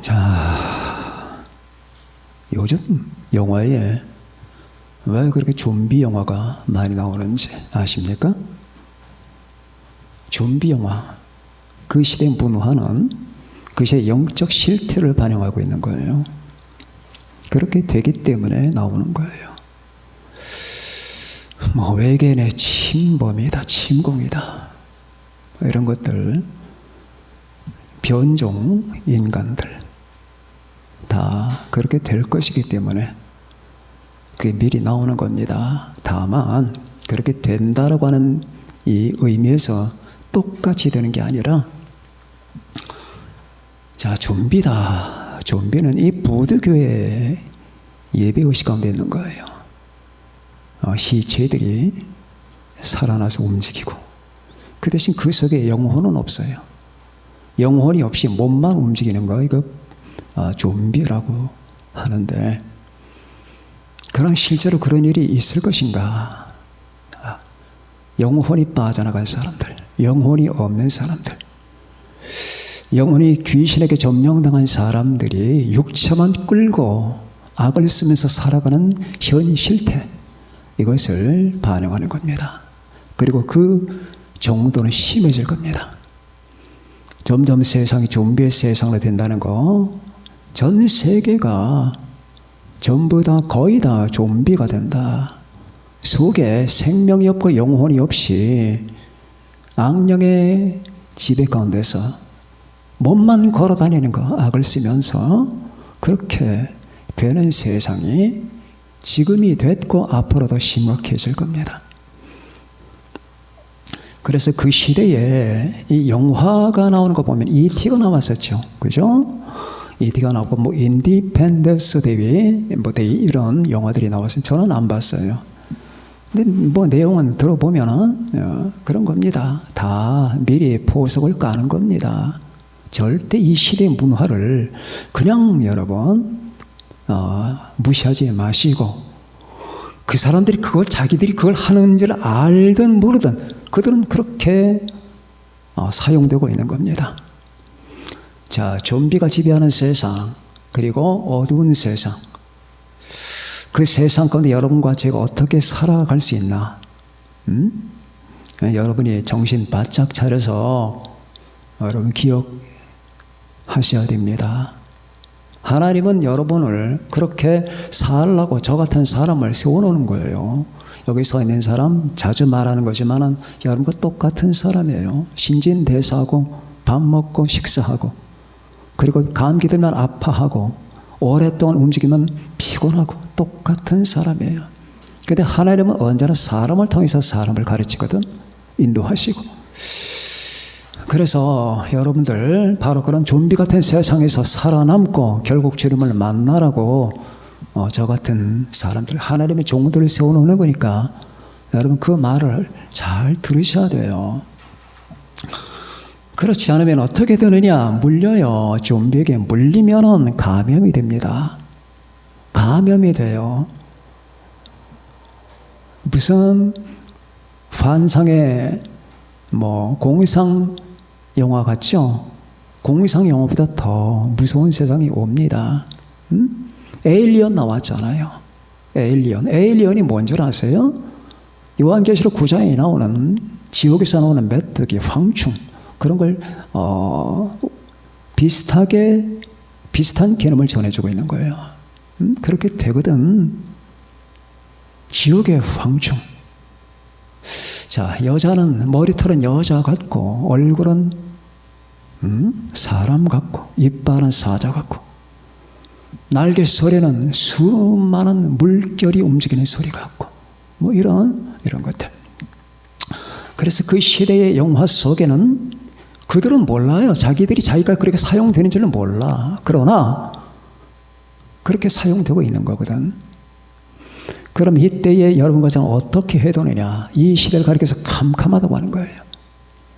자, 요즘 영화에 왜 그렇게 좀비 영화가 많이 나오는지 아십니까? 좀비 영화, 그 시대 문화는 그 시대 영적 실태를 반영하고 있는 거예요. 그렇게 되기 때문에 나오는 거예요. 뭐 외계인의 침범이다, 침공이다, 이런 것들, 변종 인간들 다 그렇게 될 것이기 때문에 그게 미리 나오는 겁니다. 다만 그렇게 된다라고 하는 이 의미에서 똑같이 되는 게 아니라, 자, 좀비다. 좀비는 이 부두교의 예배의식 가운데 있는 거예요. 시체들이 살아나서 움직이고, 그 대신 그 속에 영혼은 없어요. 영혼이 없이 몸만 움직이는 거, 이거 좀비라고 하는데, 그럼 실제로 그런 일이 있을 것인가? 영혼이 빠져나간 사람들, 영혼이 없는 사람들, 영혼이 귀신에게 점령당한 사람들이 육체만 끌고 악을 쓰면서 살아가는 현 실태, 이것을 반영하는 겁니다. 그리고 그 정도는 심해질 겁니다. 점점 세상이 좀비의 세상으로 된다는 거, 전 세계가 전부 다 거의 다 좀비가 된다. 속에 생명이 없고 영혼이 없이 악령의 지배 가운데서 몸만 걸어 다니는 거, 악을 쓰면서 그렇게 되는 세상이 지금이 됐고 앞으로도 심각해질 겁니다. 그래서 그 시대에 이 영화가 나오는 거 보면 E.T.가 나왔었죠. 그죠? E.T.가 나오고, 뭐, 인디펜던스 데이, 뭐, 데이, 이런 영화들이 나왔어요. 저는 안 봤어요. 근데 뭐, 내용은 들어보면은, 그런 겁니다. 다 미리 포석을 까는 겁니다. 절대 이 시대 문화를 그냥 여러분, 무시하지 마시고, 그 사람들이 그걸, 자기들이 그걸 하는 줄 알든 모르든, 그들은 그렇게 사용되고 있는 겁니다. 자, 좀비가 지배하는 세상, 그리고 어두운 세상, 그 세상 가운데 여러분과 제가 어떻게 살아갈 수 있나? 여러분이 정신 바짝 차려서 여러분 기억하셔야 됩니다. 하나님은 여러분을 그렇게 살라고 저 같은 사람을 세워놓는 거예요. 여기 서 있는 사람 자주 말하는 거지만 여러분과 똑같은 사람이에요. 신진대사하고 밥 먹고 식사하고, 그리고 감기 들면 아파하고, 오랫동안 움직이면 피곤하고, 똑같은 사람이에요. 그런데 하나님은 언제나 사람을 통해서 사람을 가르치거든, 인도하시고. 그래서 여러분들 바로 그런 좀비 같은 세상에서 살아남고 결국 주님을 만나라고 저 같은 사람들, 하나님의 종들을 세워놓는 거니까 여러분 그 말을 잘 들으셔야 돼요. 그렇지 않으면 어떻게 되느냐? 물려요. 좀비에게 물리면은 감염이 됩니다. 감염이 돼요. 무슨 환상의 뭐 공상 영화 같죠? 공상 영화보다 더 무서운 세상이 옵니다. 에일리언 나왔잖아요. 에일리언이 뭔 줄 아세요? 요한계시록 9장에 나오는, 지옥에서 나오는 메뚜기, 황충, 그런 걸 비슷한 개념을 전해주고 있는 거예요. 그렇게 되거든. 지옥의 황충. 자, 여자는, 머리털은 여자 같고, 얼굴은 사람 같고, 이빨은 사자 같고, 날개 소리는 수많은 물결이 움직이는 소리 같고, 뭐 이런 것들. 그래서 그 시대의 영화 속에는 그들은 몰라요. 자기가 그렇게 사용되는 줄은 몰라. 그러나 그렇게 사용되고 있는 거거든. 그럼 이때에 여러분과 저는 어떻게 해야 되느냐? 이 시대를 가리켜서 캄캄하다고 하는 거예요.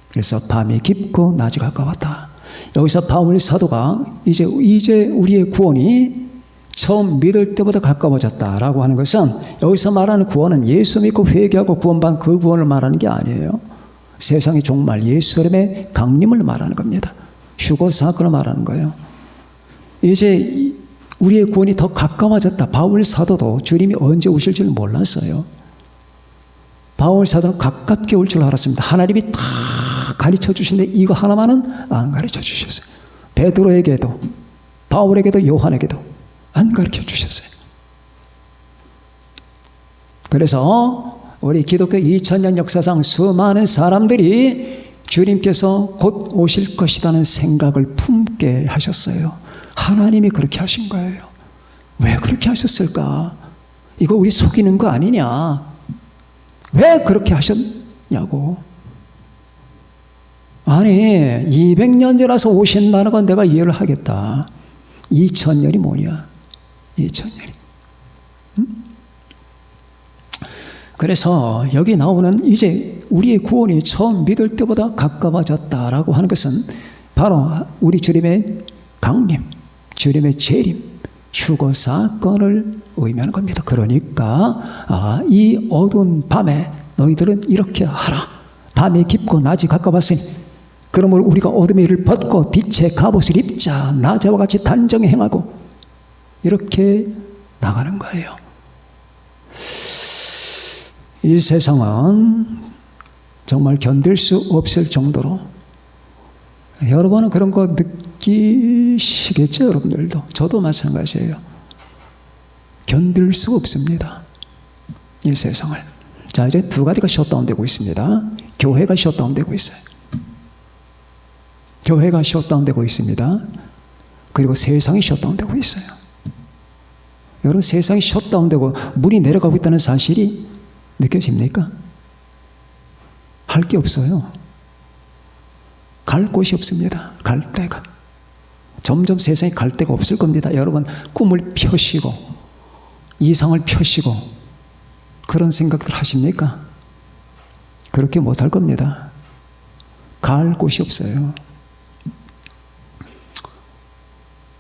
그래서 밤이 깊고 낮이 가까웠다. 여기서 바울 사도가 이제 우리의 구원이 처음 믿을 때보다 가까워졌다라고 하는 것은, 여기서 말하는 구원은 예수 믿고 회개하고 구원받은 그 구원을 말하는 게 아니에요. 세상의 종말 예수님의 강림을 말하는 겁니다. 휴거 사건을 말하는 거예요. 이제 우리의 구원이 더 가까워졌다. 바울 사도도 주님이 언제 오실 줄 몰랐어요. 바울 사도는 가깝게 올 줄 알았습니다. 하나님이 다 가르쳐 주신데 이거 하나만은 안 가르쳐 주셨어요. 베드로에게도 바울에게도 요한에게도 안 가르쳐 주셨어요. 그래서 우리 기독교 2000년 역사상 수많은 사람들이 주님께서 곧 오실 것이라는 생각을 품게 하셨어요. 하나님이 그렇게 하신 거예요. 왜 그렇게 하셨을까? 이거 우리 속이는 거 아니냐? 왜 그렇게 하셨냐고. 아니 200년 지나서 오신다는 건 내가 이해를 하겠다. 2000년이 뭐냐? 2000년이. 응? 그래서 여기 나오는 이제 우리의 구원이 처음 믿을 때보다 가까워졌다라고 하는 것은 바로 우리 주님의 강림, 주님의 재림, 휴거 사건을 의미하는 겁니다. 그러니까 이 어두운 밤에 너희들은 이렇게 하라. 밤이 깊고 낮이 가까웠으니 그러므로 우리가 어둠의 일을 벗고 빛의 갑옷을 입자. 낮에와 같이 단정히 행하고 이렇게 나가는 거예요. 이 세상은 정말 견딜 수 없을 정도로 여러분은 그런 거 느끼시겠죠? 여러분들도. 저도 마찬가지예요. 견딜 수 없습니다. 이 세상을. 자, 이제 두 가지가 셧다운되고 있습니다. 교회가 셧다운되고 있어요. 교회가 셧다운되고 있습니다. 그리고 세상이 셧다운되고 있어요. 여러분, 세상이 셧다운되고 물이 내려가고 있다는 사실이 느껴집니까? 할 게 없어요. 갈 곳이 없습니다. 갈 데가. 점점 세상에 갈 데가 없을 겁니다. 여러분, 꿈을 펴시고 이상을 펴시고 그런 생각들 하십니까? 그렇게 못할 겁니다. 갈 곳이 없어요.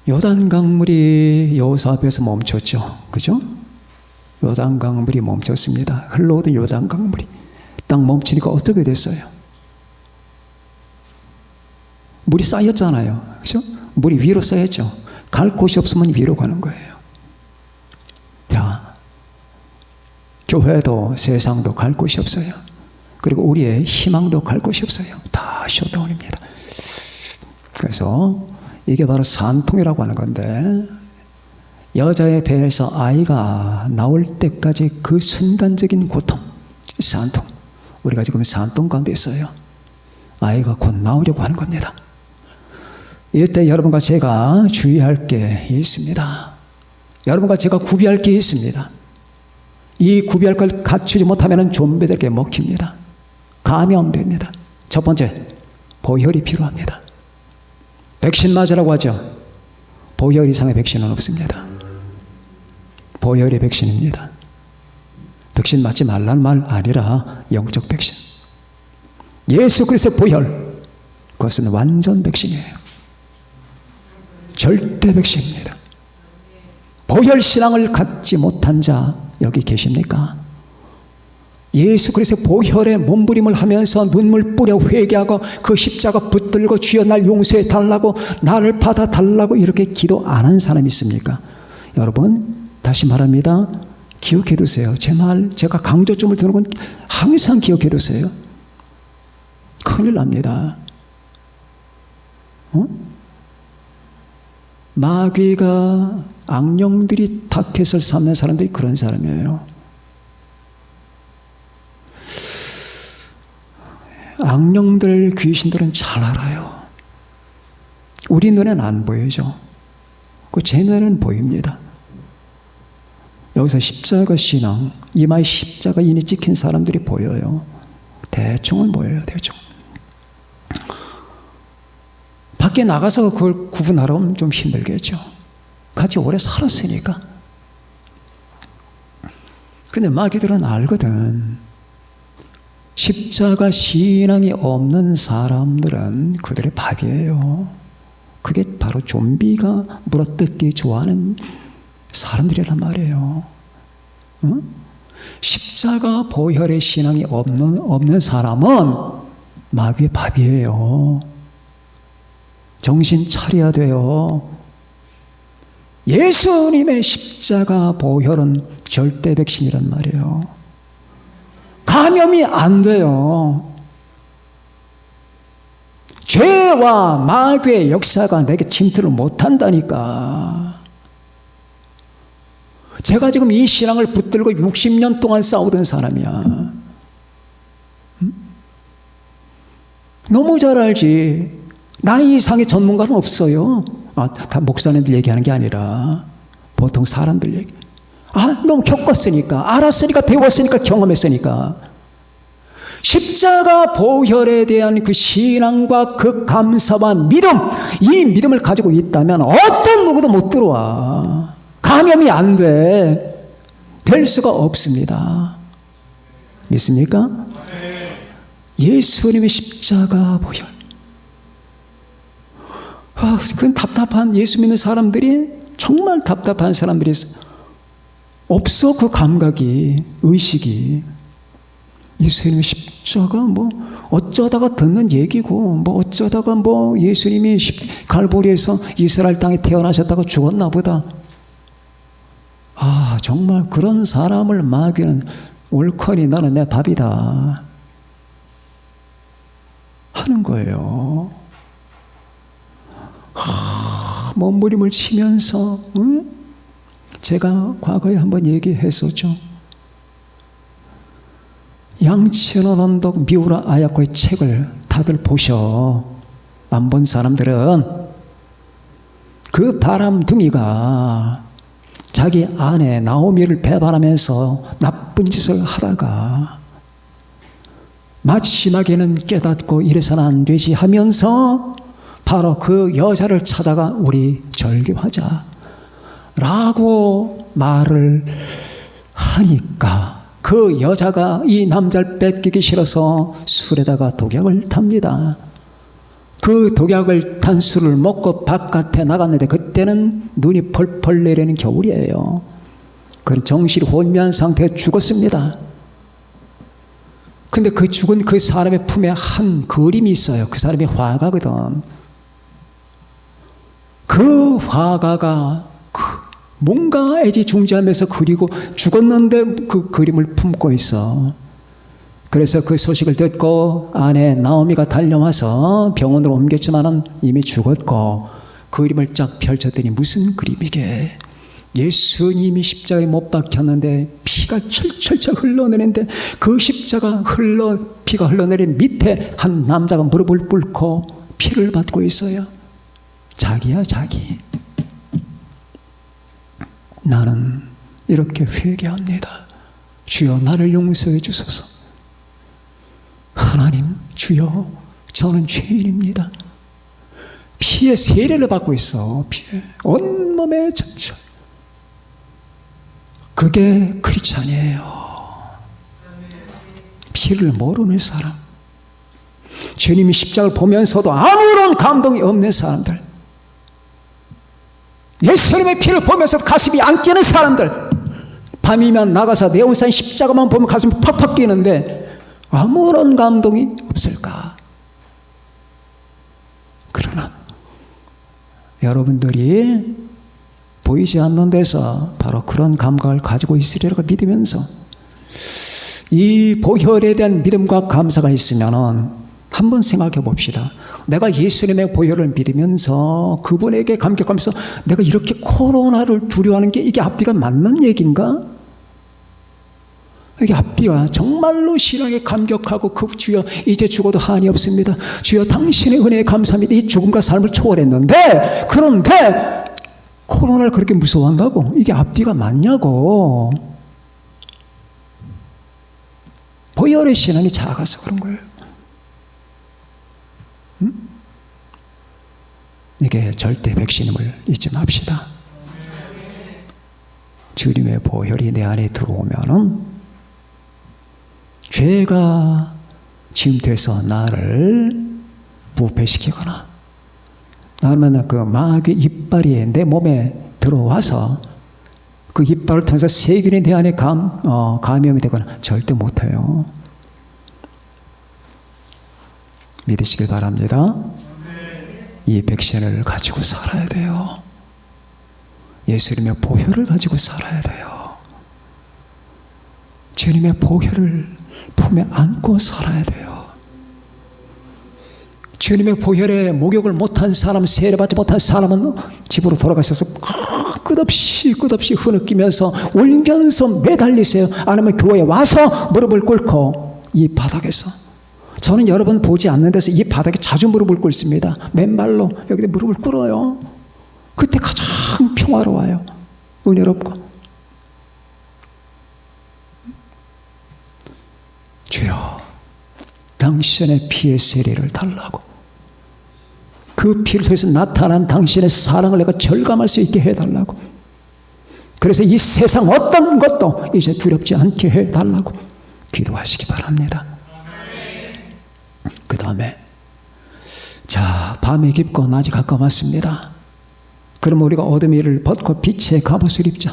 요단강물이 여호수 앞에서 멈췄죠. 그죠? 요단강물이 멈췄습니다. 흘러오던 요단강물이 딱 멈추니까 어떻게 됐어요? 물이 쌓였잖아요. 그죠? 물이 위로 쌓였죠. 갈 곳이 없으면 위로 가는 거예요. 자, 교회도 세상도 갈 곳이 없어요. 그리고 우리의 희망도 갈 곳이 없어요. 다 셧다운입니다. 그래서 이게 바로 산통이라고 하는 건데, 여자의 배에서 아이가 나올 때까지 그 순간적인 고통, 산통. 우리가 지금 산통 가운데 있어요. 아이가 곧 나오려고 하는 겁니다. 이때 여러분과 제가 주의할 게 있습니다. 여러분과 제가 구비할 게 있습니다. 이 구비할 걸 갖추지 못하면 좀비들에게 먹힙니다. 감염됩니다. 첫 번째, 보혈이 필요합니다. 백신 맞으라고 하죠. 보혈 이상의 백신은 없습니다. 보혈이 백신입니다. 백신 맞지 말라는 말 아니라 영적 백신. 예수 그리스도의 보혈, 그것은 완전 백신이에요. 절대 백신입니다. 보혈 신앙을 갖지 못한 자 여기 계십니까? 예수 그리스도의 보혈에 몸부림을 하면서 눈물 뿌려 회개하고 그 십자가 붙들고 주여 날 용서해 달라고, 나를 받아 달라고 이렇게 기도 안 한 사람이 있습니까? 여러분, 다시 말합니다. 기억해 두세요. 제 말, 제가 강조점을 두는 건 항상 기억해 두세요. 큰일 납니다. 마귀가, 악령들이 타켓을 삼는 사람들이 그런 사람이에요. 악령들, 귀신들은 잘 알아요. 우리 눈에는 안 보이죠. 제 눈에는 보입니다. 여기서 십자가 신앙, 이마에 십자가 인이 찍힌 사람들이 보여요. 대충은 보여요. 대충. 밖에 나가서 그걸 구분하려면 좀 힘들겠죠. 같이 오래 살았으니까. 근데 마귀들은 알거든. 십자가 신앙이 없는 사람들은 그들의 밥이에요. 그게 바로 좀비가 물어뜯기 좋아하는 사람들이란 말이에요. 응? 십자가 보혈의 신앙이 없는 사람은 마귀의 밥이에요. 정신 차려야 돼요. 예수님의 십자가 보혈은 절대 백신이란 말이에요. 감염이 안 돼요. 죄와 마귀의 역사가 내게 침투를 못한다니까. 제가 지금 이 신앙을 붙들고 60년 동안 싸우던 사람이야. 너무 잘 알지. 나 이상의 전문가는 없어요. 다 목사님들 얘기하는 게 아니라 보통 사람들 얘기. 너무 겪었으니까, 알았으니까, 배웠으니까, 경험했으니까. 십자가 보혈에 대한 그 신앙과 그 감사와 믿음, 이 믿음을 가지고 있다면 어떤 누구도 못 들어와. 감염이 안 돼. 될 수가 없습니다. 믿습니까? 예수님의 십자가 보혈. 그건 답답한, 예수 믿는 사람들이 정말 답답한 사람들이 없어. 그 감각이, 의식이. 예수님의 십자가 어쩌다가 듣는 얘기고, 어쩌다가 예수님이 갈보리에서 이스라엘 땅에 태어나셨다가 죽었나 보다. 정말 그런 사람을 마귀는 옳거니 너는 내 밥이다 하는 거예요. 몸부림을 치면서, 제가 과거에 한번 얘기했었죠. 양치원 언덕 미우라 아야코의 책을 다들 보셔. 안 본 사람들은 그 바람둥이가 자기 아내 나오미를 배반하면서 나쁜 짓을 하다가 마지막에는 깨닫고 이래서는 안 되지 하면서 바로 그 여자를 찾아가 우리 절교하자 라고 말을 하니까 그 여자가 이 남자를 뺏기기 싫어서 술에다가 독약을 탑니다. 그 독약을 탄 술을 먹고 바깥에 나갔는데 그때는 눈이 펄펄 내리는 겨울이에요. 그런 정신이 혼미한 상태에 죽었습니다. 근데 그 죽은 그 사람의 품에 한 그림이 있어요. 그 사람이 화가거든. 그 화가가 뭔가 애지중지하면서 그리고 죽었는데 그 그림을 품고 있어. 그래서 그 소식을 듣고 아내 나오미가 달려와서 병원으로 옮겼지만은 이미 죽었고 그림을 쫙 펼쳤더니 무슨 그림이게? 예수님이 십자가에 못 박혔는데 피가 철철철 흘러내리는데 그 피가 흘러내린 밑에 한 남자가 무릎을 꿇고 피를 받고 있어요. 자기야 자기. 나는 이렇게 회개합니다. 주여 나를 용서해 주소서. 하나님 주여 저는 죄인입니다. 피의 세례를 받고 있어. 피에 온몸에 전철. 그게 크리스찬이에요. 피를 모르는 사람. 주님이 십자가를 보면서도 아무런 감동이 없는 사람들. 예수님의 피를 보면서 가슴이 안 뛰는 사람들. 밤이면 나가서 네온산 십자가만 보면 가슴이 팍팍 뛰는데 아무런 감동이 없을까? 그러나 여러분들이 보이지 않는 데서 바로 그런 감각을 가지고 있으리라고 믿으면서 이 보혈에 대한 믿음과 감사가 있으면은 한번 생각해 봅시다. 내가 예수님의 보혈을 믿으면서 그분에게 감격하면서 내가 이렇게 코로나를 두려워하는 게 이게 앞뒤가 맞는 얘기인가? 이게 앞뒤가 정말로 신앙에 감격하고 그 주여 이제 죽어도 한이 없습니다. 주여 당신의 은혜에 감사합니다. 이 죽음과 삶을 초월했는데 그런데 코로나를 그렇게 무서워한다고? 이게 앞뒤가 맞냐고. 보혈의 신앙이 작아서 그런 거예요. 이게 절대 백신임을 잊지 맙시다. 주님의 보혈이 내 안에 들어오면은 죄가 침투해서 나를 부패시키거나 아니면 그 마귀 이빨이 내 몸에 들어와서 그 이빨을 통해서 세균이 내 안에 감염이 되거나 절대 못해요. 믿으시길 바랍니다. 이 백신을 가지고 살아야 돼요. 예수님의 보혈을 가지고 살아야 돼요. 주님의 보혈을 품에 안고 살아야 돼요. 주님의 보혈에 목욕을 못한 사람, 세례받지 못한 사람은 집으로 돌아가셔서 끝없이 흐느끼면서 울면서 매달리세요. 아니면 교회에 와서 무릎을 꿇고 이 바닥에서, 저는 여러분 보지 않는 데서 이 바닥에 자주 무릎을 꿇습니다. 맨발로 여기 무릎을 꿇어요. 그때 가장 평화로워요. 은혜롭고. 주여, 당신의 피의 세례를 달라고, 그 피를 통해서 나타난 당신의 사랑을 내가 절감할 수 있게 해달라고, 그래서 이 세상 어떤 것도 이제 두렵지 않게 해달라고 기도하시기 바랍니다. 그 다음에, 자, 밤이 깊고 낮이 가까웠습니다. 그럼 우리가 어둠의 일을 벗고 빛의 갑옷을 입자.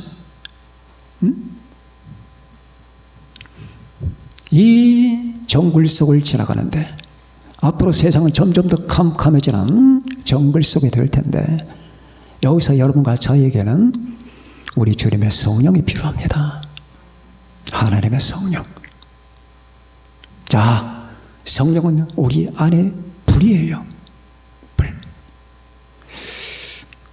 이 정글 속을 지나가는데 앞으로 세상은 점점 더 캄캄해지는 정글 속이 될 텐데, 여기서 여러분과 저에게는 우리 주님의 성령이 필요합니다. 하나님의 성령. 자, 성령은 우리 안에 불이에요. 불.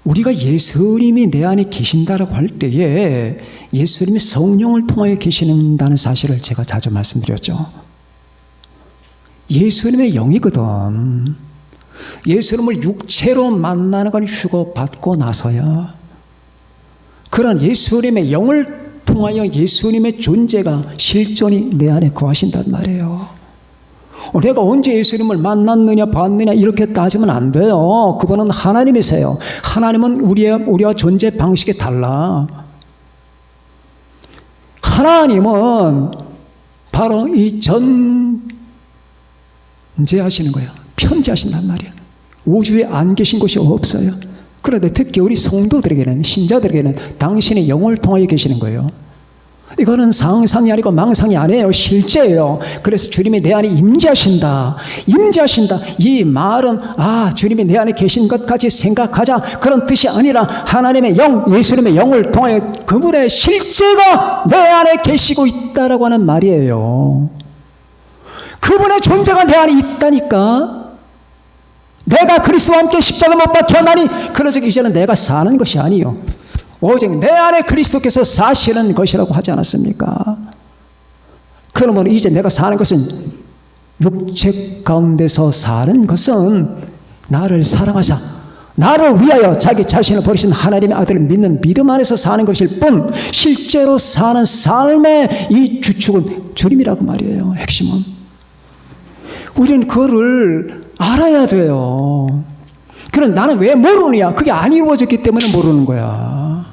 우리가 예수님이 내 안에 계신다라고 할 때에 예수님이 성령을 통하여 계신다는 사실을 제가 자주 말씀드렸죠. 예수님의 영이거든. 예수님을 육체로 만나는 건 휴거받고 나서야, 그런 예수님의 영을 통하여 예수님의 존재가 실존이 내 안에 거하신단 말이에요. 내가 언제 예수님을 만났느냐 봤느냐 이렇게 따지면 안 돼요. 그분은 하나님이세요. 하나님은 우리와 존재 방식이 달라. 하나님은 바로 이 전제하시는 거예요. 편지하신단 말이에요. 우주에 안 계신 곳이 없어요. 그런데 특히 우리 성도들에게는, 신자들에게는 당신의 영을 통하여 계시는 거예요. 이거는 상상이 아니고 망상이 아니에요. 실제예요. 그래서 주님이 내 안에 임재하신다. 이 말은 주님이 내 안에 계신 것까지 생각하자, 그런 뜻이 아니라 하나님의 영, 예수님의 영을 통하여 그분의 실제가 내 안에 계시고 있다라고 하는 말이에요. 그분의 존재가 내 안에 있다니까. 내가 그리스도와 함께 십자가 못 박혔나니 그러즉 이제는 내가 사는 것이 아니요 오직 내 안에 그리스도께서 사시는 것이라고 하지 않았습니까? 그러면 이제 내가 사는 것은, 육체 가운데서 사는 것은 나를 사랑하사 나를 위하여 자기 자신을 버리신 하나님의 아들을 믿는 믿음 안에서 사는 것일 뿐, 실제로 사는 삶의 이 주축은 주님이라고 말이에요. 핵심은. 우리는 그거를 알아야 돼요. 그럼 나는 왜 모르느냐? 그게 안 이루어졌기 때문에 모르는 거야.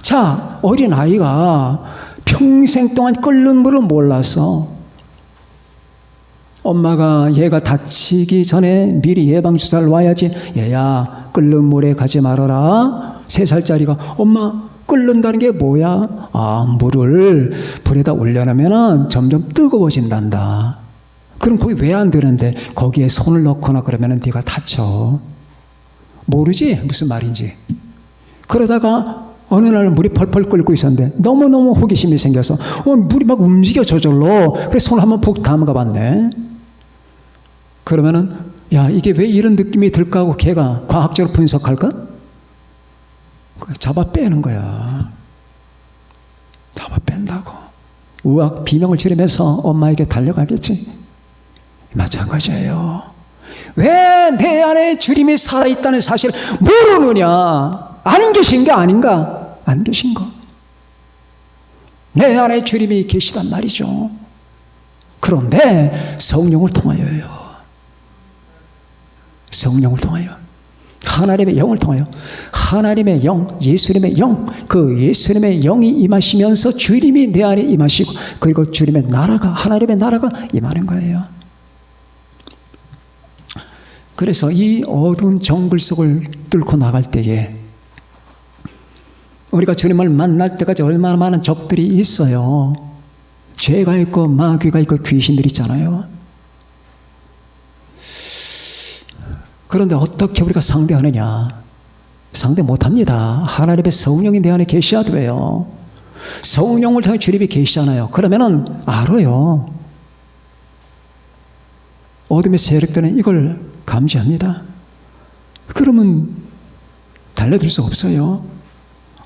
자, 어린아이가 평생 동안 끓는 물을 몰라서 엄마가 얘가 다치기 전에 미리 예방주사를 놔야지, 얘야 끓는 물에 가지 말아라. 3살짜리가 엄마 끓는다는 게 뭐야? 물을 불에다 올려놓으면 점점 뜨거워진단다. 그럼 거기 왜 안 되는데 거기에 손을 넣거나 그러면 네가 다쳐. 모르지 무슨 말인지. 그러다가 어느 날 물이 펄펄 끓고 있었는데 너무너무 호기심이 생겨서 물이 막 움직여 저절로. 그래서 손을 한번 푹 담가 봤네. 그러면은 야, 이게 왜 이런 느낌이 들까 하고 걔가 과학적으로 분석할까? 잡아 빼는 거야. 잡아 뺀다고. 의학 비명을 지르면서 엄마에게 달려가겠지. 마찬가지예요. 왜 내 안에 주님이 살아있다는 사실을 모르느냐? 안 계신 게 아닌가? 안 계신 거. 내 안에 주님이 계시단 말이죠. 그런데 성령을 통하여요. 성령을 통하여. 하나님의 영을 통하여. 하나님의 영, 예수님의 영, 그 예수님의 영이 임하시면서 주님이 내 안에 임하시고, 그리고 주님의 나라가, 하나님의 나라가 임하는 거예요. 그래서 이 어두운 정글 속을 뚫고 나갈 때에 우리가 주님을 만날 때까지 얼마나 많은 적들이 있어요. 죄가 있고 마귀가 있고 귀신들이 있잖아요. 그런데 어떻게 우리가 상대하느냐? 상대 못합니다. 하나님의 성령이 내 안에 계셔야 돼요. 성령을 통해 주님이 계시잖아요. 그러면은 알아요. 어둠의 세력들은 이걸 감지합니다. 그러면 달려들 수 없어요.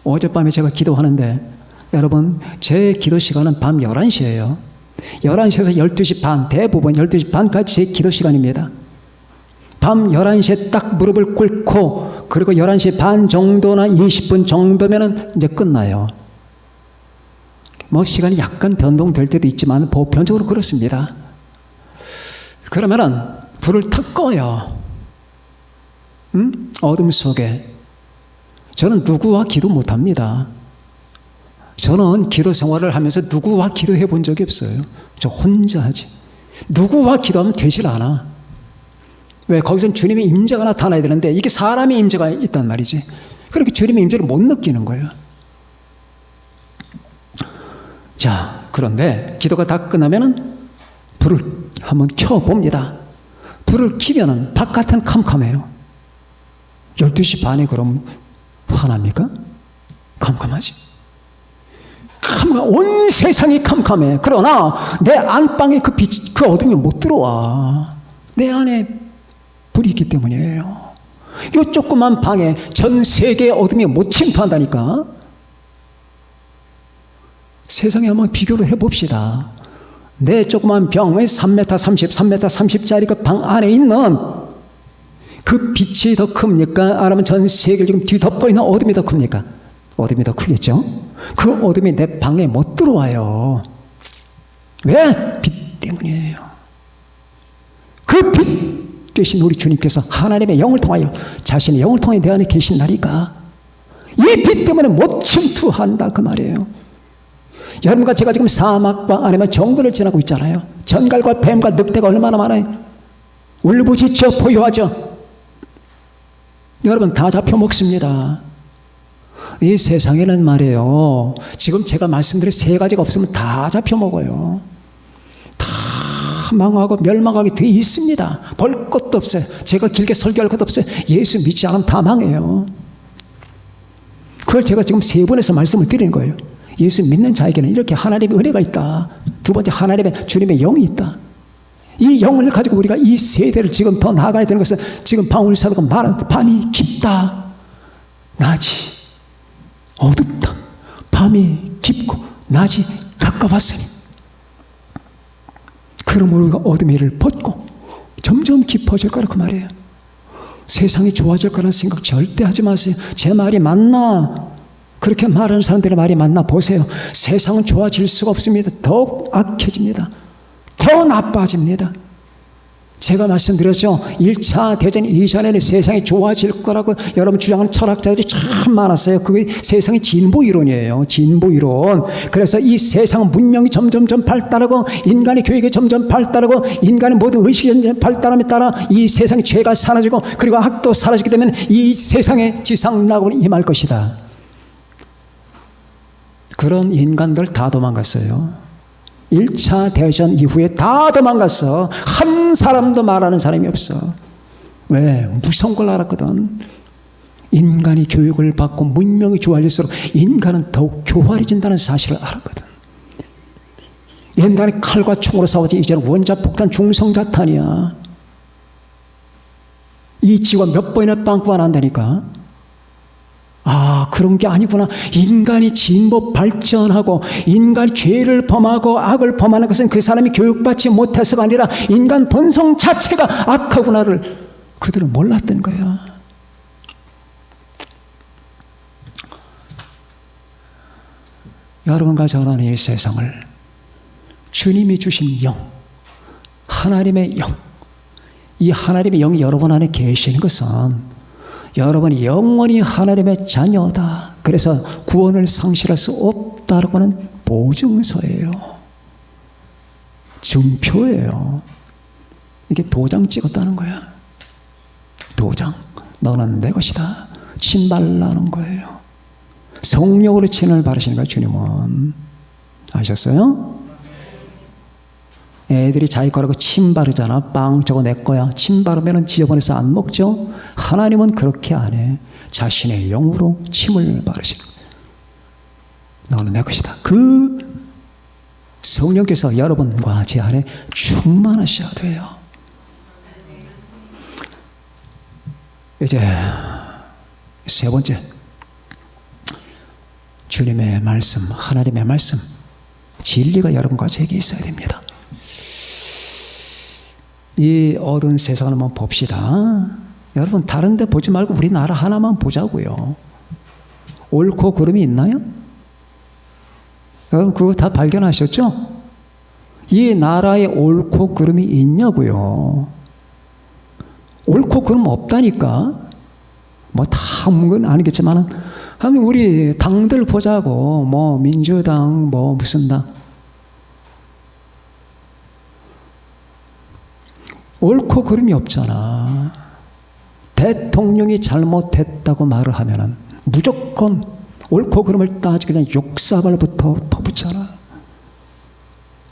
어젯밤에 제가 기도하는데 여러분 제 기도 시간은 밤 11시예요. 11시에서 12시 반, 대부분 12시 반까지 제 기도 시간입니다. 밤 11시에 딱 무릎을 꿇고 그리고 11시 반 정도나 20분 정도면 이제 끝나요. 뭐 시간이 약간 변동될 때도 있지만 보편적으로 그렇습니다. 그러면은 불을 탁 꺼요. 어둠 속에. 저는 누구와 기도 못합니다. 저는 기도 생활을 하면서 누구와 기도해 본 적이 없어요. 저 혼자 하지. 누구와 기도하면 되질 않아. 왜? 거기선 주님의 임재가 나타나야 되는데 이게 사람의 임재가 있단 말이지. 그렇게 주님의 임재를 못 느끼는 거예요. 자, 그런데 기도가 다 끝나면은 불을 한번 켜봅니다. 불을 켜면은 바깥은 캄캄해요. 12시 반에 그럼 화납니까? 캄캄하지. 온 세상이 캄캄해. 그러나 내 안방에 그 빛, 그 어둠이 못 들어와. 내 안에 불이 있기 때문이에요. 이 조그만 방에 전 세계의 어둠이 못 침투한다니까. 세상에 한번 비교를 해봅시다. 내 조그만 병의 3m 30, 3m 30짜리 그 방 안에 있는 그 빛이 더 큽니까? 아니면 전 세계를 지금 뒤덮고 있는 어둠이 더 큽니까? 어둠이 더 크겠죠? 그 어둠이 내 방에 못 들어와요. 왜? 빛 때문이에요. 그 빛 되신 우리 주님께서 하나님의 영을 통하여 자신의 영을 통해 내 안에 계신다니까. 이 빛 때문에 못 침투한다 그 말이에요. 여러분과 제가 지금 사막과 아니면 정글을 지나고 있잖아요. 전갈과 뱀과 늑대가 얼마나 많아요. 울부짖죠. 포효하죠. 여러분 다 잡혀먹습니다. 이 세상에는 말이에요. 지금 제가 말씀드린 세 가지가 없으면 다 잡혀먹어요. 다 망하고 멸망하게 돼 있습니다. 볼 것도 없어요. 제가 길게 설교할 것도 없어요. 예수 믿지 않으면 다 망해요. 그걸 제가 지금 세 번에서 말씀을 드리는 거예요. 예수 믿는 자에게는 이렇게 하나님의 은혜가 있다. 두 번째, 하나님의 주님의 영이 있다. 이 영을 가지고 우리가 이 세대를 지금 더 나아가야 되는 것은 지금 바울 사도가 말한 밤이 깊다. 낮이 어둡다. 밤이 깊고 낮이 가까웠으니. 그러므로 우리가 어둠의 일을 벗고 점점 깊어질 거라 그 말이에요. 세상이 좋아질 거라는 생각 절대 하지 마세요. 제 말이 맞나? 그렇게 말하는 사람들의 말이 맞나 보세요. 세상은 좋아질 수가 없습니다. 더욱 악해집니다. 더 나빠집니다. 제가 말씀드렸죠. 1차 대전 이전에는 세상이 좋아질 거라고 여러분 주장하는 철학자들이 참 많았어요. 그게 세상의 진보 이론이에요. 진보 이론. 그래서 이 세상 문명이 점점점 발달하고 인간의 교육이 점점 발달하고 인간의 모든 의식이 점점 발달함에 따라 이 세상의 죄가 사라지고 그리고 악도 사라지게 되면 이 세상의 지상낙원이 임할 것이다. 그런 인간들 다 도망갔어요. 1차 대전 이후에 다 도망갔어. 한 사람도 말하는 사람이 없어. 왜? 무서운 걸 알았거든. 인간이 교육을 받고 문명이 좋아질수록 인간은 더욱 교활해진다는 사실을 알았거든. 옛날에 칼과 총으로 싸우지 이제는 원자폭탄 중성자탄이야. 이 지구가 몇 번이나 빵꾸가 난다니까. 아, 그런 게 아니구나. 인간이 진보 발전하고 인간이 죄를 범하고 악을 범하는 것은 그 사람이 교육받지 못해서가 아니라 인간 본성 자체가 악하구나를 그들은 몰랐던 거야. 여러분과 저는 이 세상을 주님이 주신 영, 하나님의 영, 이 하나님의 영이 여러분 안에 계시는 것은 여러분이 영원히 하나님의 자녀다. 그래서 구원을 상실할 수 없다라고 하는 보증서예요. 증표예요. 이게 도장 찍었다는 거야. 도장. 너는 내 것이다. 신발라는 거예요. 성령으로 친을 바르시는 거야, 주님은. 아셨어요? 애들이 자기 거라고 침 바르잖아. 빵 저거 내 거야. 침 바르면 지저분해서 안 먹죠. 하나님은 그렇게 안 해. 자신의 영으로 침을 바르시는 거예요. 너는 내 것이다. 그 성령께서 여러분과 제 안에 충만하셔야 돼요. 이제 세 번째, 주님의 말씀, 하나님의 말씀, 진리가 여러분과 제게 있어야 됩니다. 이 어두운 세상을 한번 봅시다. 여러분 다른 데 보지 말고 우리나라 하나만 보자고요. 옳고 그름이 있나요? 여러분 그거 다 발견하셨죠? 이 나라에 옳고 그름이 있냐고요. 옳고 그름 없다니까. 뭐 다 없는 건 아니겠지만 우리 당들 보자고. 뭐 민주당 뭐 무슨 당. 옳고 그름이 없잖아. 대통령이 잘못했다고 말을 하면은 무조건 옳고 그름을 따지고 그냥 욕사발부터 퍼붓잖아.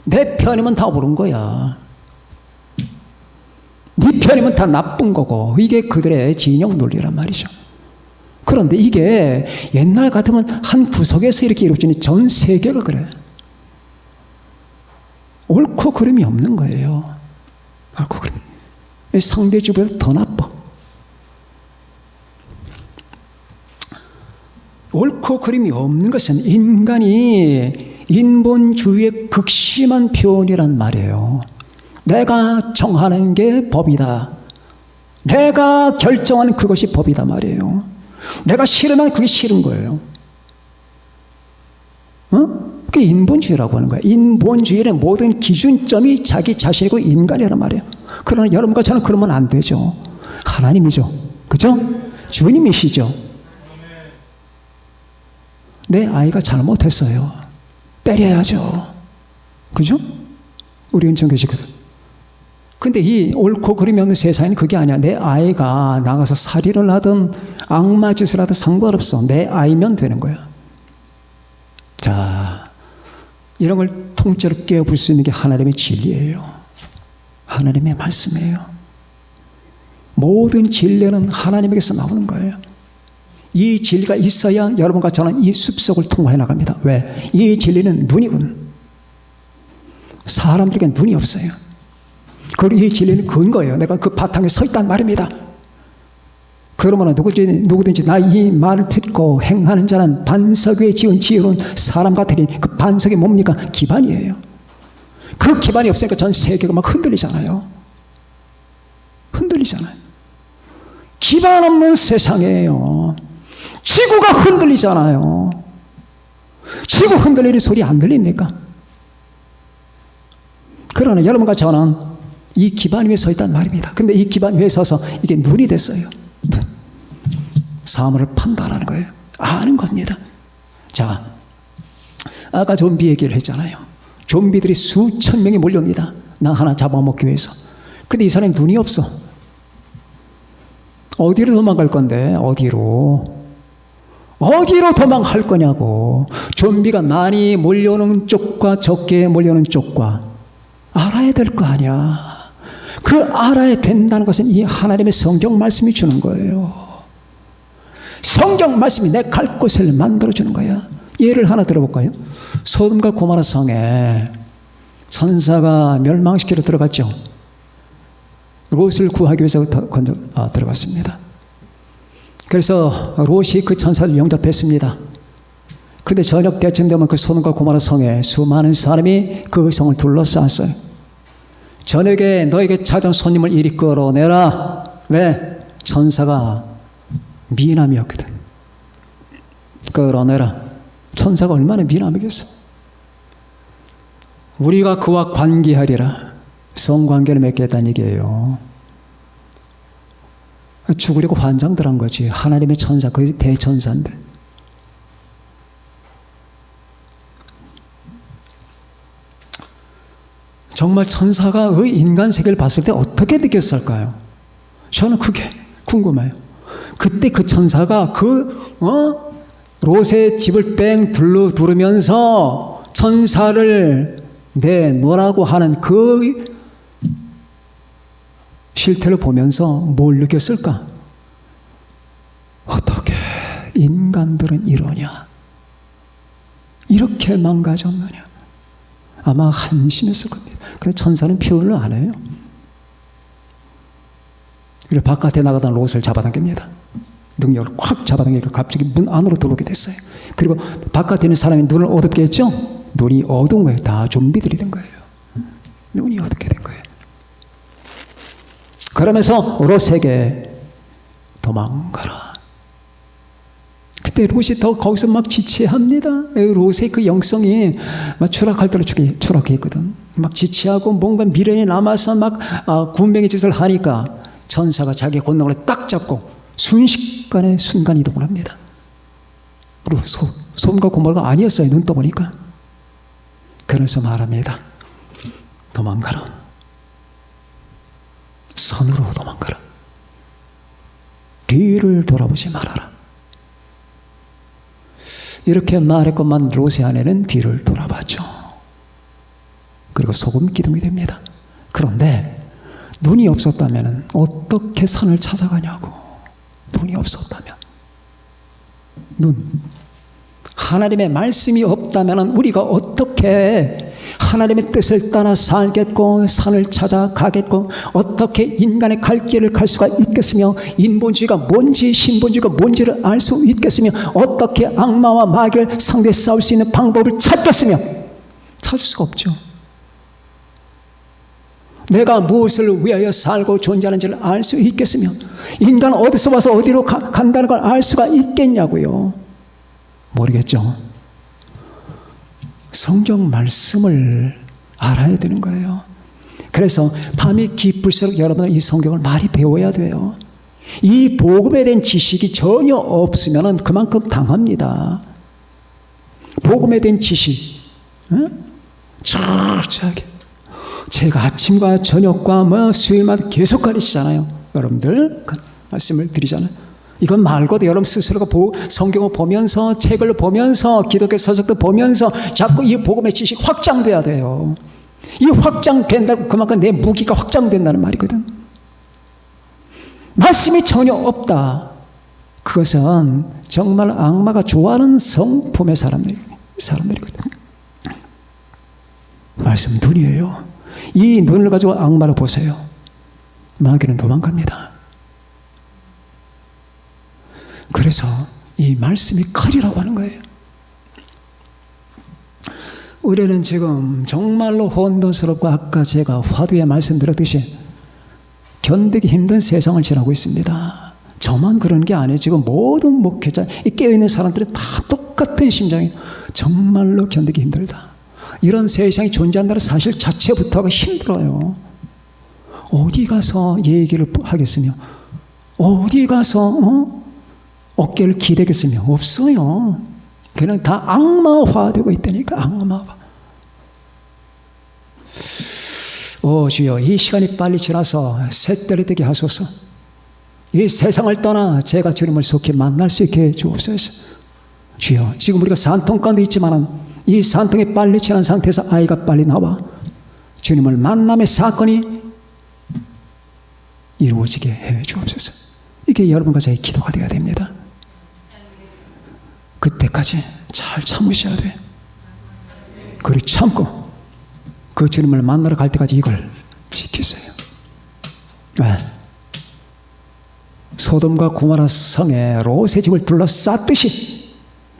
내 편이면 다 옳은 거야. 네 편이면 다 나쁜 거고. 이게 그들의 진영 논리란 말이죠. 그런데 이게 옛날 같으면 한 구석에서 이렇게 이루어지니 전 세계가 그래. 옳고 그름이 없는 거예요. 옳고 그름. 상대주보다 더 나빠. 옳고 그름이 없는 것은 인간이 인본주의의 극심한 표현이란 말이에요. 내가 정하는 게 법이다. 내가 결정하는 그것이 법이다 말이에요. 내가 싫으면 그게 싫은 거예요. 그게 인본주의라고 하는 거예요. 인본주의의 모든 기준점이 자기 자신이고 인간이란 말이에요. 그러나 여러분과 저는 그러면 안 되죠. 하나님이죠. 그죠? 주님이시죠. 내 아이가 잘못했어요. 때려야죠. 그죠? 우리 은총교시거든. 근데 이 옳고 그름이 없는 세상에는 그게 아니야. 내 아이가 나가서 살인을 하든 악마짓을 하든 상관없어. 내 아이면 되는 거야. 자, 이런 걸 통째로 깨어볼 수 있는 게 하나님의 진리예요. 하나님의 말씀이에요. 모든 진리는 하나님에게서 나오는 거예요. 이 진리가 있어야 여러분과 저는 이 숲속을 통과해 나갑니다. 왜? 이 진리는 눈이군. 사람들에게 눈이 없어요. 그리고 이 진리는 근거예요. 내가 그 바탕에 서 있단 말입니다. 그러면 누구든지 나 이 말을 듣고 행하는 자는 반석 위에 지은 지혜로운 사람 같으니 그 반석이 뭡니까? 기반이에요. 그 기반이 없으니까 전 세계가 막 흔들리잖아요. 흔들리잖아요. 기반 없는 세상이에요. 지구가 흔들리잖아요. 지구 흔들리는 소리 안 들립니까? 그러나 여러분과 저는 이 기반 위에 서 있단 말입니다. 근데 이 기반 위에 서서 이게 눈이 됐어요. 눈. 사물을 판단하는 거예요. 아는 겁니다. 자, 아까 좀비 얘기를 했잖아요. 좀비들이 수천 명이 몰려옵니다. 나 하나 잡아먹기 위해서. 근데 이 사람이 눈이 없어. 어디로 도망갈 건데? 어디로 도망갈 거냐고. 좀비가 많이 몰려오는 쪽과 적게 몰려오는 쪽과 알아야 될 거 아니야. 그 알아야 된다는 것은 이 하나님의 성경 말씀이 주는 거예요. 성경 말씀이 내 갈 곳을 만들어주는 거야. 예를 하나 들어볼까요? 소돔과 고모라 성에 천사가 멸망시키러 들어갔죠. 롯을 구하기 위해서 들어갔습니다. 그래서 롯이 그 천사를 영접했습니다. 근데 저녁 때쯤 되면 그 소돔과 고모라 성에 수많은 사람이 그 성을 둘러쌌어요. 저녁에 너에게 찾아온 손님을 이리 끌어내라. 왜? 천사가 미남이었거든. 끌어내라. 천사가 얼마나 미남이겠어. 우리가 그와 관계하리라. 성관계를 맺겠다는 얘기예요. 죽으려고 환장들한 거지. 하나님의 천사, 그 대천사인데. 정말 천사가 그 인간 세계를 봤을 때 어떻게 느꼈을까요? 저는 그게 궁금해요. 그때 그 천사가 롯의 집을 뺑 둘러두르면서 천사를 내노라고 하는 그 실태를 보면서 뭘 느꼈을까? 어떻게 인간들은 이러냐? 이렇게 망가졌느냐? 아마 한심했을 겁니다. 근데 천사는 표현을 안 해요. 그래서 바깥에 나가던 롯을 잡아당깁니다. 능력을 확 잡아당기니까 갑자기 문 안으로 들어오게 됐어요. 그리고 바깥에 있는 사람이 눈을 어둡게 했죠? 눈이 어두운 거예요. 다 좀비들이 된 거예요. 눈이 어둡게 된 거예요. 그러면서 롯에게 도망가라. 그때 롯이 더 거기서 막 지체합니다. 롯의 그 영성이 막 추락할 대로 추락했거든. 막 지체하고 뭔가 미련이 남아서 막 군뱅이 짓을 하니까 천사가 자기 권능을 딱 잡고 순식간에 순간 이동을 합니다. 그리고 소돔과 고모라가 아니었어요. 눈 떠보니까. 그래서 말합니다. 도망가라. 산으로 도망가라. 뒤를 돌아보지 말아라. 이렇게 말했건만 롯의 아내는 뒤를 돌아봤죠. 그리고 소금 기둥이 됩니다. 그런데 눈이 없었다면 어떻게 산을 찾아가냐고. 눈이 없었다면. 눈. 하나님의 말씀이 없다면 우리가 어떻게 하나님의 뜻을 따라 살겠고 산을 찾아가겠고 어떻게 인간의 갈 길을 갈 수가 있겠으며 인본주의가 뭔지 신본주의가 뭔지를 알 수 있겠으며 어떻게 악마와 마귀를 상대해 싸울 수 있는 방법을 찾겠으며 찾을 수가 없죠. 내가 무엇을 위하여 살고 존재하는지를 알 수 있겠으며 인간은 어디서 와서 어디로 간다는 걸 알 수가 있겠냐고요. 모르겠죠. 성경 말씀을 알아야 되는 거예요. 그래서 밤이 깊을수록 여러분은 이 성경을 많이 배워야 돼요. 이 복음에 대한 지식이 전혀 없으면 그만큼 당합니다. 복음에 대한 지식 철저하게 제가 아침과 저녁과 수요일마다 계속 가르치잖아요. 여러분들 말씀을 드리잖아요. 이건 말고도 여러분 스스로가 성경을 보면서 책을 보면서 기독교 서적도 보면서 자꾸 이 복음의 지식이 확장돼야 돼요. 이 확장된다고 그만큼 내 무기가 확장된다는 말이거든. 말씀이 전혀 없다. 그것은 정말 악마가 좋아하는 성품의 사람들이거든. 말씀 눈이에요. 이 눈을 가지고 악마를 보세요. 마귀는 도망갑니다. 그래서 이 말씀이 칼이라고 하는 거예요. 우리는 지금 정말로 혼돈스럽고 아까 제가 화두에 말씀드렸듯이 견디기 힘든 세상을 지나고 있습니다. 저만 그런 게 아니에요. 지금 모든 목회자, 깨어있는 사람들이 다 똑같은 심정이에요. 정말로 견디기 힘들다. 이런 세상이 존재한다는 사실 자체부터가 힘들어요. 어디 가서 얘기를 하겠으며 어디 가서 어깨를 기대겠으며 없어요. 그냥 다 악마화되고 있다니까. 악마화. 주여 이 시간이 빨리 지나서 새때를 되게 하소서. 이 세상을 떠나 제가 주님을 속히 만날 수 있게 해주옵소서. 주여 지금 우리가 산통 가운데 있지만 이 산통이 빨리 지난 상태에서 아이가 빨리 나와 주님을 만남의 사건이 이루어지게 해주옵소서. 이게 여러분과 저의 기도가 되어야 됩니다. 그때까지 잘 참으셔야 돼. 그리고 참고 그 주님을 만나러 갈 때까지 이걸 지키세요. 네. 소돔과 고모라 성에 롯의 집을 둘러쌌듯이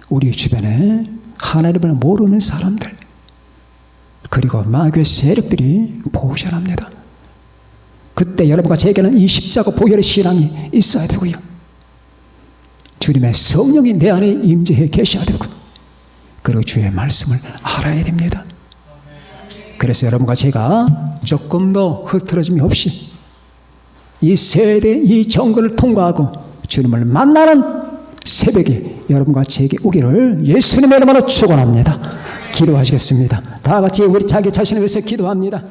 우리 주변에 하나님을 모르는 사람들 그리고 마귀의 세력들이 보존합니다. 그때 여러분과 제게는 이 십자가 보혈의 신앙이 있어야 되고요. 주님의 성령이 내 안에 임재해 계셔야 되고 그리고 주의 말씀을 알아야 됩니다. 그래서 여러분과 제가 조금 더 흐트러짐이 없이 이 세대, 이 정글을 통과하고 주님을 만나는 새벽이 여러분과 제게 오기를 예수님의 이름으로 축원합니다. 기도하시겠습니다. 다 같이 우리 자기 자신을 위해서 기도합니다.